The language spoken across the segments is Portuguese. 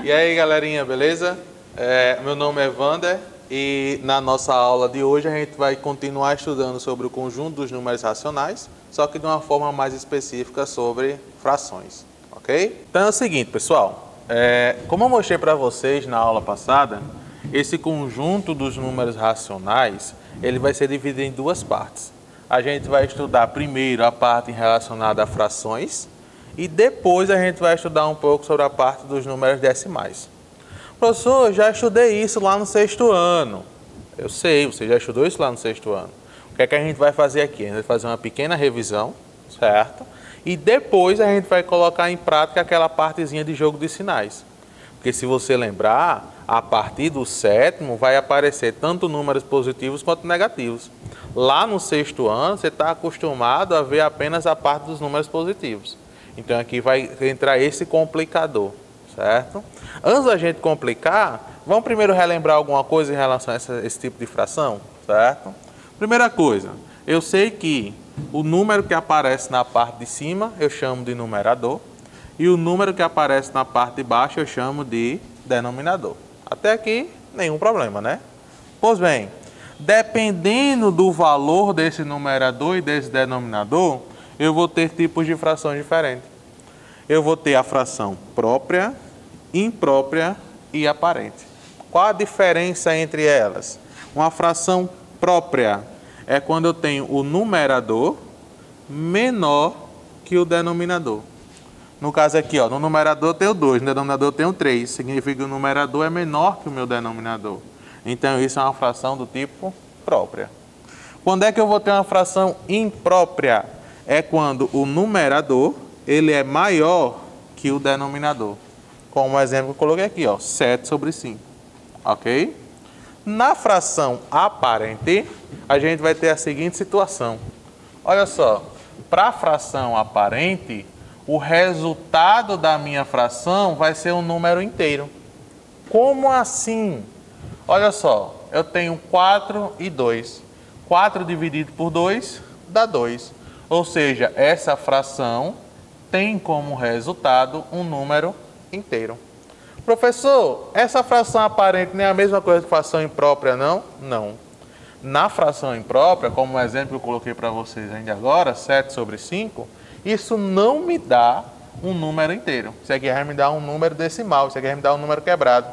E aí, galerinha, beleza? Meu nome é Vander e na nossa aula de hoje a gente vai continuar estudando sobre o conjunto dos números racionais, só que de uma forma mais específica sobre frações, ok? Então é o seguinte, pessoal, como eu mostrei para vocês na aula passada, esse conjunto dos números racionais, ele vai ser dividido em duas partes. A gente vai estudar primeiro a parte relacionada a frações e depois a gente vai estudar um pouco sobre a parte dos números decimais. Professor, já estudei isso lá no sexto ano. Eu sei, você já estudou isso lá no sexto ano. O que é que a gente vai fazer aqui? A gente vai fazer uma pequena revisão, certo? E depois a gente vai colocar em prática aquela partezinha de jogo de sinais. Porque se você lembrar, a partir do sétimo vai aparecer tanto números positivos quanto negativos. Lá no sexto ano, você está acostumado a ver apenas a parte dos números positivos. Então aqui vai entrar esse complicador, certo? Antes da gente complicar, vamos primeiro relembrar alguma coisa em relação a esse tipo de fração, certo? Primeira coisa, eu sei que o número que aparece na parte de cima eu chamo de numerador e o número que aparece na parte de baixo eu chamo de denominador. Até aqui, nenhum problema, né? Pois bem, dependendo do valor desse numerador e desse denominador, eu vou ter tipos de frações diferentes. Eu vou ter a fração própria, imprópria e aparente. Qual a diferença entre elas? Uma fração própria é quando eu tenho o numerador menor que o denominador. No caso aqui, ó, no numerador eu tenho 2, no denominador eu tenho 3. Significa que o numerador é menor que o meu denominador. Então isso é uma fração do tipo própria. Quando é que eu vou ter uma fração imprópria? É quando o numerador ele é maior que o denominador. Como o exemplo que eu coloquei aqui, ó, 7 sobre 5. Ok? Na fração aparente, a gente vai ter a seguinte situação. Olha só, para a fração aparente, o resultado da minha fração vai ser um número inteiro. Como assim? Olha só, eu tenho 4 e 2. 4 dividido por 2 dá 2. Ou seja, essa fração tem como resultado um número inteiro. Professor, essa fração aparente não é a mesma coisa que fração imprópria, não? Não. Na fração imprópria, como o exemplo que eu coloquei para vocês ainda agora, 7 sobre 5, isso não me dá um número inteiro. Isso aqui vai me dar um número decimal, isso aqui vai me dar um número quebrado.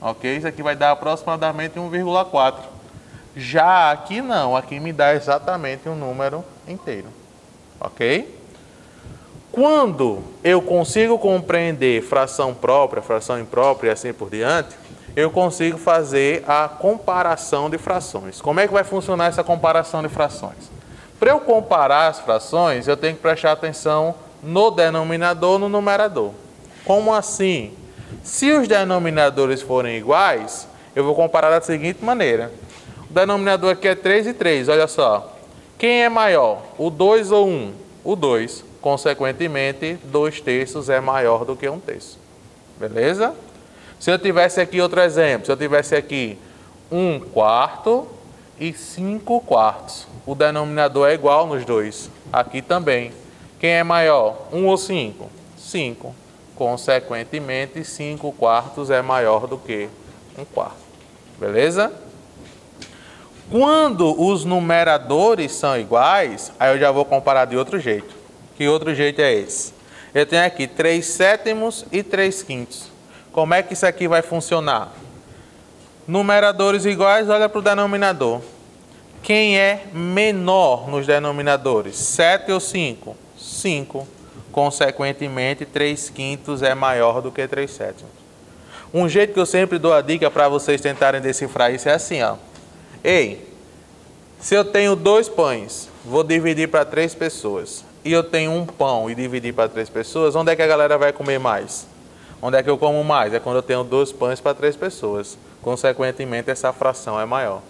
Ok? Isso aqui vai dar aproximadamente 1,4. Já aqui não, aqui me dá exatamente um número inteiro. Ok? Quando eu consigo compreender fração própria, fração imprópria e assim por diante, eu consigo fazer a comparação de frações. Como é que vai funcionar essa comparação de frações? Para eu comparar as frações, eu tenho que prestar atenção no denominador e no numerador. Como assim? Se os denominadores forem iguais, eu vou comparar da seguinte maneira. O denominador aqui é 3 e 3, olha só. Quem é maior, o 2 ou 1? O 2. Consequentemente, 2/3 é maior do que 1/3. Beleza? Se eu tivesse aqui outro exemplo, se eu tivesse aqui 1/4 e 5/4. O denominador é igual nos dois. Aqui também. Quem é maior, 1 ou 5? 5. Consequentemente, 5/4 é maior do que 1/4. Beleza? Quando os numeradores são iguais, aí eu já vou comparar de outro jeito. Que outro jeito é esse? Eu tenho aqui 3/7 e 3/5. Como é que isso aqui vai funcionar? Numeradores iguais, olha para o denominador. Quem é menor nos denominadores? 7 ou 5? 5. Consequentemente, 3/5 é maior do que 3/7. Um jeito que eu sempre dou a dica para vocês tentarem decifrar isso é assim, ó. Ei, se eu tenho 2 pães, vou dividir para 3 pessoas, e eu tenho um pão e dividir para 3 pessoas, onde é que a galera vai comer mais? Onde é que eu como mais? É quando eu tenho 2 pães para 3 pessoas. Consequentemente, essa fração é maior.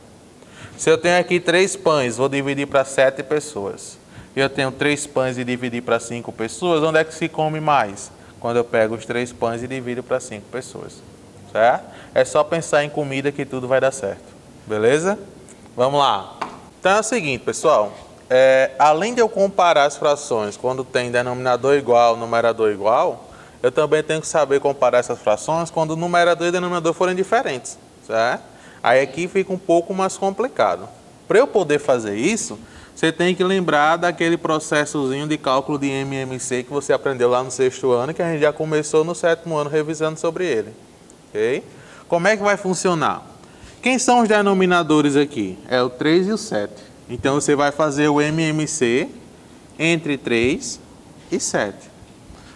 Se eu tenho aqui 3 pães, vou dividir para 7 pessoas. E eu tenho 3 pães e dividir para 5 pessoas, onde é que se come mais? Quando eu pego os 3 pães e divido para 5 pessoas. Certo? É só pensar em comida que tudo vai dar certo. Beleza? Vamos lá. Então é o seguinte, pessoal. Além de eu comparar as frações quando tem denominador igual, numerador igual, eu também tenho que saber comparar essas frações quando o numerador e o denominador forem diferentes, certo? Aí aqui fica um pouco mais complicado. Para eu poder fazer isso, você tem que lembrar daquele processozinho de cálculo de MMC que você aprendeu lá no 6º ano, que a gente já começou no 7º ano revisando sobre ele. Ok? Como é que vai funcionar? Quem são os denominadores aqui? É o 3 e o 7. Então você vai fazer o MMC entre 3 e 7.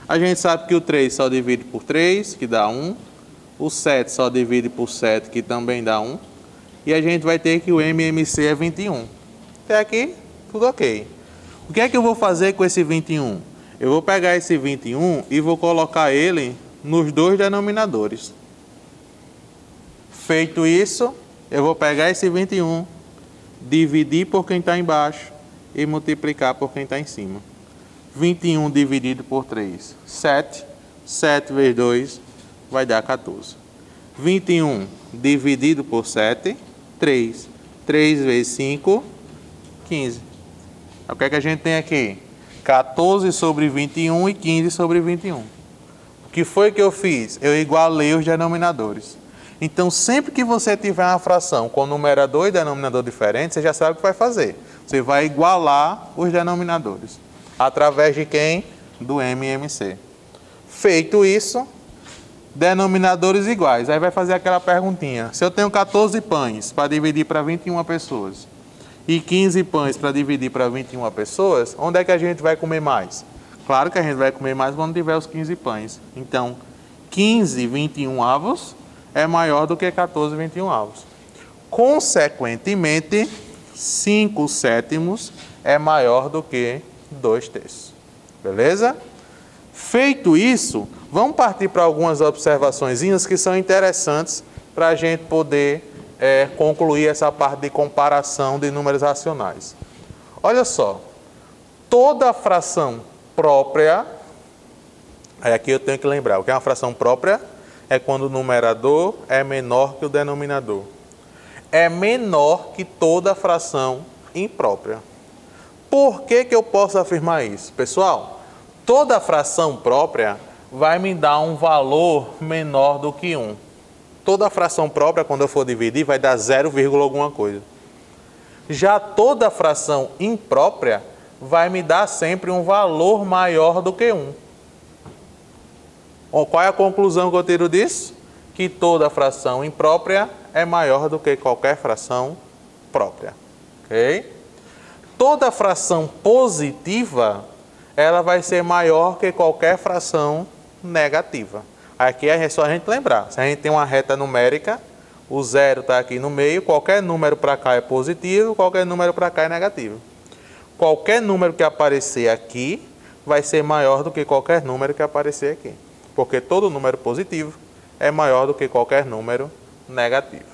A gente sabe que o 3 só divide por 3, que dá 1. O 7 só divide por 7, que também dá 1. E a gente vai ter que o MMC é 21. Até aqui, tudo ok. O que é que eu vou fazer com esse 21? Eu vou pegar esse 21 e vou colocar ele nos dois denominadores. Feito isso, eu vou pegar esse 21, dividir por quem está embaixo e multiplicar por quem está em cima. 21 dividido por 3, 7. 7 vezes 2 vai dar 14. 21 dividido por 7, 3. 3 vezes 5, 15. O que é que a gente tem aqui? 14 sobre 21 e 15 sobre 21. O que foi que eu fiz? Eu igualei os denominadores. Então, sempre que você tiver uma fração com numerador e denominador diferentes, você já sabe o que vai fazer. Você vai igualar os denominadores. Através de quem? Do MMC. Feito isso, denominadores iguais. Aí vai fazer aquela perguntinha. Se eu tenho 14 pães para dividir para 21 pessoas e 15 pães para dividir para 21 pessoas, onde é que a gente vai comer mais? Claro que a gente vai comer mais quando tiver os 15 pães. Então, 15 21avos é maior do que 14 21avos. Consequentemente, 5 sétimos é maior do que 2 terços. Beleza? Feito isso, vamos partir para algumas observaçõezinhas que são interessantes para a gente poder concluir essa parte de comparação de números racionais. Olha só, toda fração própria, aqui eu tenho que lembrar, o que é uma fração própria? É quando o numerador é menor que o denominador. É menor que toda fração imprópria. Por que que eu posso afirmar isso? Pessoal, toda fração própria vai me dar um valor menor do que 1. Toda fração própria, quando eu for dividir, vai dar 0, alguma coisa. Já toda fração imprópria vai me dar sempre um valor maior do que 1. Qual é a conclusão que eu tiro disso? Que toda fração imprópria é maior do que qualquer fração própria. Ok? Toda fração positiva, ela vai ser maior que qualquer fração negativa. Aqui é só a gente lembrar. Se a gente tem uma reta numérica, o 0 está aqui no meio, qualquer número para cá é positivo, qualquer número para cá é negativo. Qualquer número que aparecer aqui vai ser maior do que qualquer número que aparecer aqui. Porque todo número positivo é maior do que qualquer número negativo.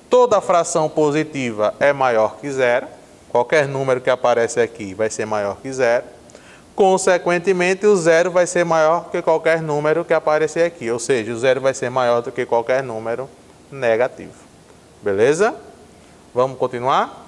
Toda fração positiva é maior que 0. Qualquer número que aparece aqui vai ser maior que 0. Consequentemente, o 0 vai ser maior que qualquer número que aparecer aqui. Ou seja, o 0 vai ser maior do que qualquer número negativo. Beleza? Vamos continuar?